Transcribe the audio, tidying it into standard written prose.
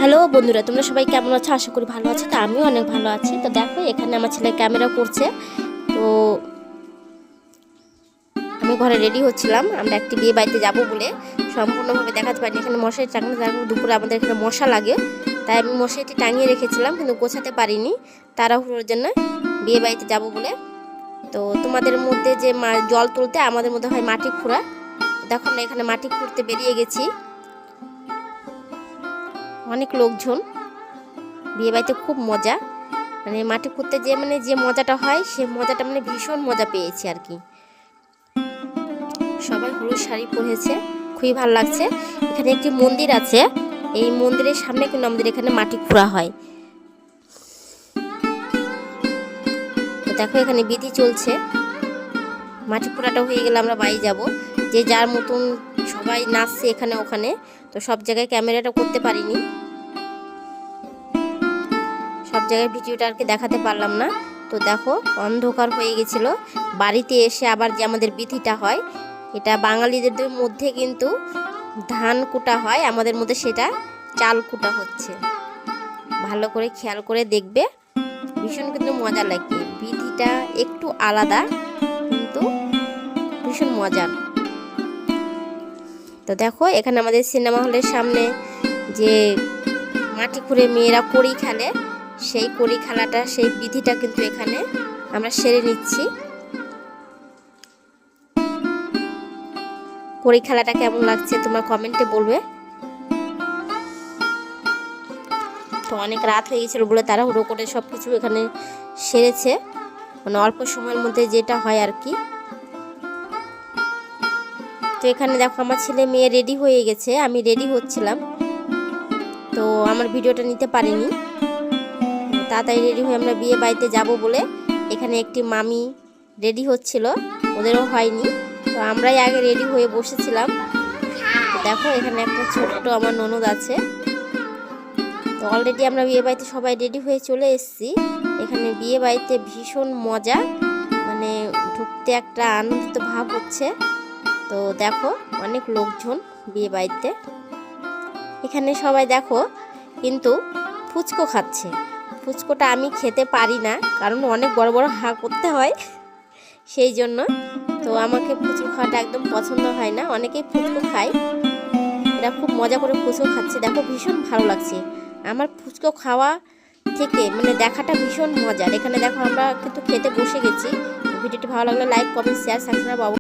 Hello বন্ধুরা, তোমরা সবাই কেমন আছো? আশা করি ভালো আছো। তো আমিও অনেক ভালো আছি। তো দেখো, এখানে আমার ছেলে ক্যামেরা করছে। তো আমি ঘরে রেডি হচ্ছিলাম, আমরা একটি বিয়ে বাড়িতে যাবো বলে। সম্পূর্ণভাবে দেখাতে পারিনি, এখানে মশারি টাঙানো, দেখো দুপুরে আমাদের এখানে মশা লাগে, তাই আমি মশারিটি টাঙিয়ে রেখেছিলাম, কিন্তু গোছাতে পারিনি তাড়াহুড়োর জন্য বিয়ে বাড়িতে যাবো বলে। তো তোমাদের মধ্যে যে জল তুলতে, আমাদের মধ্যে হয় মাটি খুঁড়া। দেখো, আমরা এখানে মাটি খুঁড়তে বেরিয়ে গেছি। অনেক লোকজন, বিয়ে বাড়িতে খুব মজা, মানে মাটি খুঁড়তে যে মজাটা হয়, সে মজাটা ভীষণ মজা পেয়েছি আর কি। সবাই হলুদ শাড়ি পরেছে, খুবই ভালো লাগছে। এখানে একটি মন্দির আছে, এই মন্দিরের সামনে কিন্তু আমাদের এখানে মাটি খোঁড়া হয়। তো দেখো, এখানে বিধি চলছে, মাটি খোঁড়াটা হয়ে গেলে আমরা বাড়ি যাব। যে যার মতন সবাই নাচছে এখানে ওখানে, তো সব জায়গায় ক্যামেরাটা করতে পারিনি, সব জায়গায় ভিডিওটা আর কি দেখাতে পারলাম না। তো দেখো, অন্ধকার হয়ে গেছিল। বাড়িতে এসে আবার যে আমাদের বিধিটা হয়, এটা বাঙালিদের মধ্যে কিন্তু ধান কুটা হয়, আমাদের মধ্যে সেটা চাল কুটা হচ্ছে। ভালো করে খেয়াল করে দেখবে, ভীষণ কিন্তু মজা লাগে। বিধিটা একটু আলাদা, কিন্তু ভীষণ মজার। তো দেখো, এখানে আমাদের সিনেমা হলের সামনে যে মাটি খুঁড়ে মেয়েরা কড়ি খেলে, সেই কড়ি খেলাটা, সেই বিধিটা কিন্তু এখানে আমরা সেরে নিচ্ছি। কড়ি খেলাটা কেমন লাগছে তোমরা কমেন্টে বলবে। তো অনেক রাত হয়ে গেছিল বলে তাড়াহুড়ো করে সব কিছু এখানে সেরেছে, মানে অল্প সময়ের মধ্যে যেটা হয় আর কি। তো এখানে দেখো, আমার ছেলে মেয়ে রেডি হয়ে গেছে, আমি রেডি হচ্ছিলাম, তো আমার ভিডিওটা নিতে পারিনি। তাড়াতাড়ি রেডি হয়ে আমরা বিয়ে বাড়িতে যাব বলে, এখানে একটি মামি রেডি হচ্ছিল, ওদেরও হয়নি, তো আমরাই আগে রেডি হয়ে বসেছিলাম। দেখো, এখানে একটা ছোট্ট আমার ননদ আছে। তো অলরেডি আমরা বিয়ে বাড়িতে সবাই রেডি হয়ে চলে এসেছি। এখানে বিয়ে বাড়িতে ভীষণ মজা, মানে ঢুকতে একটা আনন্দিত ভাব হচ্ছে। তো দেখো, অনেক লোকজন বিয়ে বাড়িতে। এখানে সবাই দেখো কিন্তু ফুচকো খাচ্ছে। ফুচকোটা আমি খেতে পারি না, কারণ অনেক বড় বড় হা করতে হয়, সেই জন্য। তো আমাকে ফুচকো খাওয়াটা একদম পছন্দ হয় না। অনেকেই ফুচকো খায়, এরা খুব মজা করে ফুচকো খাচ্ছে। দেখো, ভীষণ ভালো লাগছে আমার ফুচকো খাওয়া থেকে, মানে দেখাটা ভীষণ মজার। এখানে দেখো, আমরা কিন্তু খেতে বসে গেছি। ভিডিওটি ভালো লাগলে লাইক, কমেন্ট, শেয়ার, সাবস্ক্রাইব